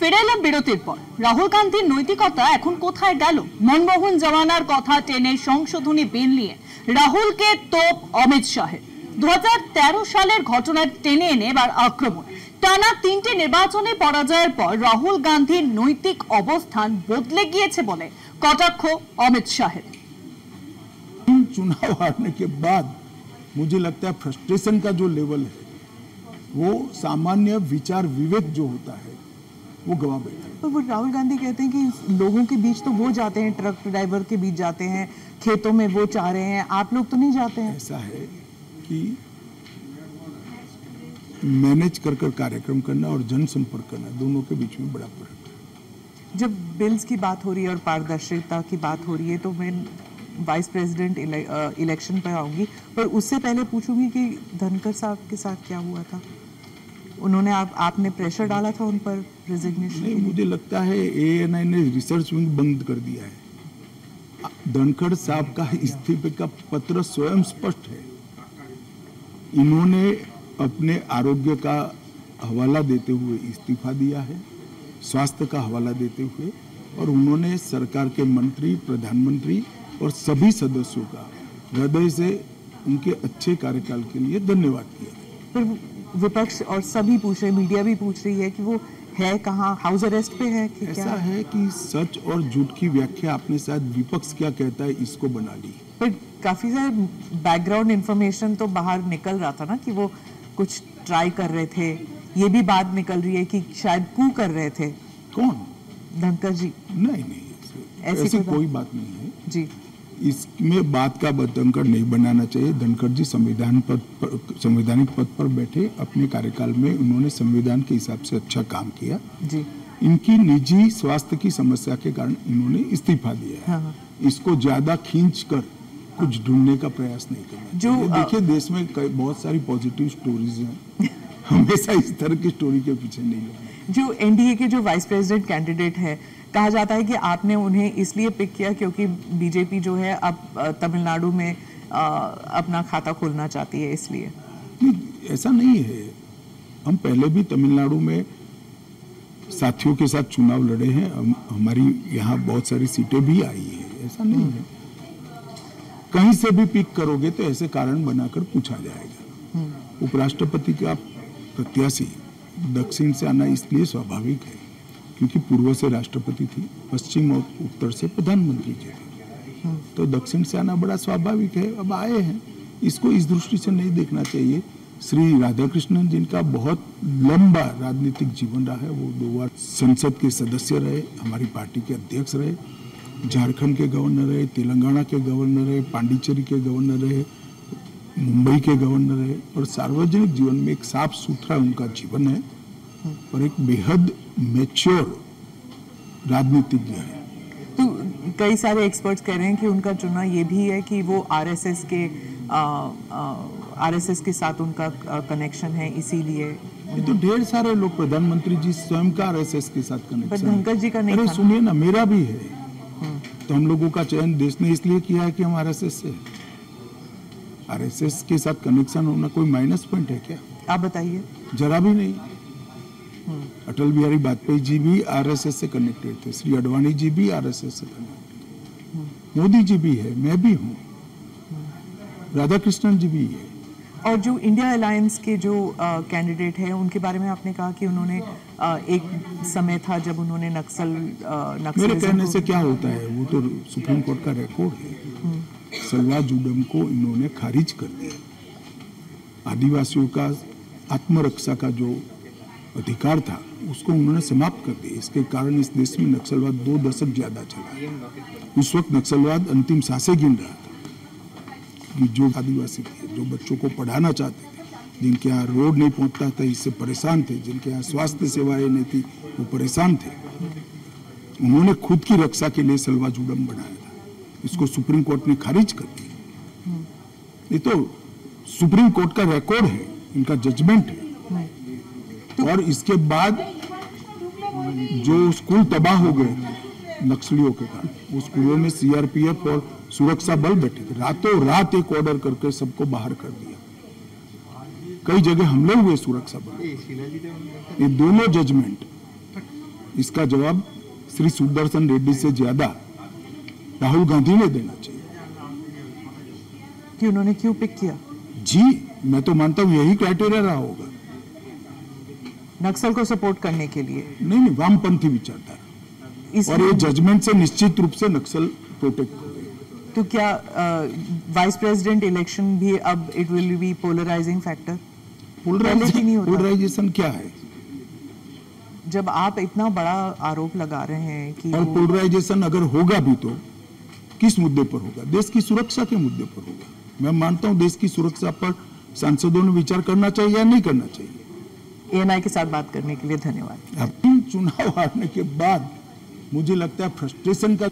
ফিরে এলাম বিরতির পর। রাহুল গান্ধীর নৈতিকতা এখন কোথায় গেল? মনমোহন জমানার কথা টেনে সংশোধনী বিল নিয়ে রাহুলকে তোপ অমিত শাহের। 2013 সালের ঘটনা টেনে এনে এবার আক্রমণ। টানা 3টে নির্বাচনে পরাজয়ের পর রাহুল গান্ধীর নৈতিক অবস্থান বদলে গিয়েছে বলে কটাক্ষ অমিত শাহের। चुनाव हारने के बाद मुझे लगता है फ्रस्ट्रेशन का जो लेवल है वो सामान्य विचार विवेक जो होता है वो गवा बैठे। तो वो राहुल गांधी कहते हैं कि लोगों के बीच तो वो जाते हैं, ट्रक ड्राइवर के बीच जाते हैं, खेतों में वो चाह रहे हैं, आप लोग तो नहीं जाते हैं। ऐसा है कि मैनेज कर कार्यक्रम करना और जनसंपर्क करना दोनों के बीच में बड़ा फर्क है। जब बिल्स की बात हो रही है और पारदर्शिता की बात हो रही है तो मैं वाइस प्रेसिडेंट इलेक्शन पर आऊंगी, पर उससे पहले पूछूंगी कि धनखड़ साहब के साथ क्या हुआ था। उन्होंने आपने प्रेशर डाला था उन पर रिजिग्नेशन? नहीं, मुझे लगता है ANI ने रिसर्च विंग बंद कर दिया है। धनखड़ साहब का इस्तीफे का पत्र स्वयं स्पष्ट है। इन्होंने अपने आरोग्य का हवाला देते हुए इस्तीफा दिया है, स्वास्थ्य का हवाला देते हुए, और उन्होंने सरकार के मंत्री, प्रधानमंत्री और सभी सदस्यों का हृदय से उनके अच्छे कार्यकाल के लिए धन्यवाद किया। फिर विपक्ष और सभी पूछ रहे, मीडिया भी पूछ रही है कि वो है कहाँ, हाउस अरेस्ट पे है कि ऐसा क्या? है कि सच और झूठ की व्याख्या आपने शायद विपक्ष क्या कहता है इसको बना ली। पर काफी सारे बैकग्राउंड इंफॉर्मेशन तो बाहर निकल रहा था ना कि वो कुछ ट्राई कर रहे थे। ये भी बात निकल रही है कि शायद कू कर रहे थे। कौन? धनखड़ जी। नहीं, ऐसी कोई बात नहीं है जी। इसमें बात का बतंकर नहीं बनाना चाहिए। धनखड़ जी संवैधानिक पद पर बैठे, अपने कार्यकाल में उन्होंने संविधान के हिसाब से अच्छा काम किया जी। इनकी निजी स्वास्थ्य की समस्या के कारण इन्होंने इस्तीफा दिया है। हाँ। इसको ज्यादा खींच कर कुछ ढूंढने का प्रयास नहीं करना चाहिए। देखिए, देश में बहुत सारी पॉजिटिव स्टोरीज हैं, हमेशा इस तरह की स्टोरी के पीछे नहीं लगना। जो NDA के जो वाइस प्रेसिडेंट कैंडिडेट है, कहा जाता है कि आपने उन्हें इसलिए पिक किया क्योंकि बीजेपी जो है अब तमिलनाडु में अपना खाता खोलना चाहती है, इसलिए? नहीं, ऐसा नहीं है। हम पहले भी तमिलनाडु में साथियों के साथ चुनाव लड़े हैं, हमारी यहाँ बहुत सारी सीटें भी आई है, ऐसा नहीं है। कहीं से भी पिक करोगे तो ऐसे कारण बनाकर पूछा जाएगा। उपराष्ट्रपति का प्रत्याशी दक्षिण से आना इसलिए स्वाभाविक है क्योंकि पूर्व से राष्ट्रपति थी, पश्चिम और उत्तर से प्रधानमंत्री जी थे, तो दक्षिण से आना बड़ा स्वाभाविक है। अब आए हैं, इसको इस दृष्टि से नहीं देखना चाहिए। श्री राधाकृष्णन जिनका बहुत लंबा राजनीतिक जीवन रहा है, वो 2 बार संसद के सदस्य रहे, हमारी पार्टी के अध्यक्ष रहे, झारखंड के गवर्नर रहे, तेलंगाना के गवर्नर रहे, पांडिचेरी के गवर्नर रहे, मुंबई के गवर्नर रहे, और सार्वजनिक जीवन में एक साफ सुथरा उनका जीवन है और एक बेहद मैच्योर राजनीतिज्ञ है। तो कई सारे एक्सपर्ट्स कह रहे हैं कि उनका चुनाव ये भी है कि वो आरएसएस के साथ उनका कनेक्शन है, इसीलिए। ये तो ढेर सारे लोग, प्रधानमंत्री जी स्वयं का आरएसएस के साथ कनेक्शन। पर धनखड़ जी का नहीं। अरे सुनिए ना, मेरा भी है। तो हम लोगों का चयन देश ने इसलिए किया है कि हम आरएसएस से। आरएसएस के साथ कनेक्शन होना कोई माइनस पॉइंट है क्या? आप बताइए। जरा भी नहीं। अटल बिहारी वाजपेयी जी भी आरएसएस से कनेक्टेड थे, श्री अडवाणी जी भी आरएसएस से कनेक्टेड, मोदी जी भी है, मैं भी हूँ, राधाकृष्णन जी भी है। और जो इंडिया अलायंस के जो कैंडिडेट हैं, उनके बारे में आपने कहा कि उन्होंने एक समय था जब उन्होंने मेरे कहने से क्या होता है, वो तो सुप्रीम कोर्ट का रिकॉर्ड है। सलवा जुडम को इन्होंने खारिज कर दिया। आदिवासियों का आत्मरक्षा का जो अधिकार था उसको उन्होंने समाप्त कर दिया। इसके कारण इस देश में नक्सलवाद 2 दशक ज्यादा चला। उस वक्त नक्सलवाद अंतिम सांसें गिन रहा था कि जो आदिवासी थे, जो बच्चों को पढ़ाना चाहते थे, जिनके यहाँ रोड नहीं पहुंचता था, इससे परेशान थे, जिनके यहाँ स्वास्थ्य सेवाएं नहीं थी, वो परेशान थे। उन्होंने खुद की रक्षा के लिए सलवा जुडम बनाया था। इसको सुप्रीम कोर्ट ने खारिज कर दिया। ये तो सुप्रीम कोर्ट का रिकॉर्ड है, इनका जजमेंट है। और इसके बाद जो स्कूल तबाह हो गए नक्सलियों के कारण, वो स्कूलों में CRPF और सुरक्षा बल बैठे थे, रातों रात एक ऑर्डर करके सबको बाहर कर दिया। कई जगह हमले हुए सुरक्षा बल। ये दोनों जजमेंट इसका जवाब श्री सुदर्शन रेड्डी से ज्यादा राहुल गांधी ने देना चाहिए। कि उन्होंने क्यों पिक किया? जी, मैं तो मानता हूं यही क्राइटेरिया रहा होगा। नक्सल को सपोर्ट करने के लिए? नहीं, वामपंथी विचारधारा, और ये जजमेंट से निश्चित रूप से नक्सल प्रोटेक्ट हो गए। तो क्या वाइस प्रेसिडेंट इलेक्शन भी अब it will be polarising factor? Polarisation क्या है? जब आप इतना बड़ा आरोप लगा रहे हैं कि और पोलराइजेशन अगर होगा भी तो किस मुद्दे पर होगा? देश की सुरक्षा के मुद्दे पर होगा। मैं मानता हूं देश की सुरक्षा पर सांसदों ने विचार करना चाहिए या नहीं करना चाहिए। एएनआई के साथ बात करने के लिए धन्यवाद। अब चुनाव हारने के बाद मुझे लगता है फ्रस्ट्रेशन का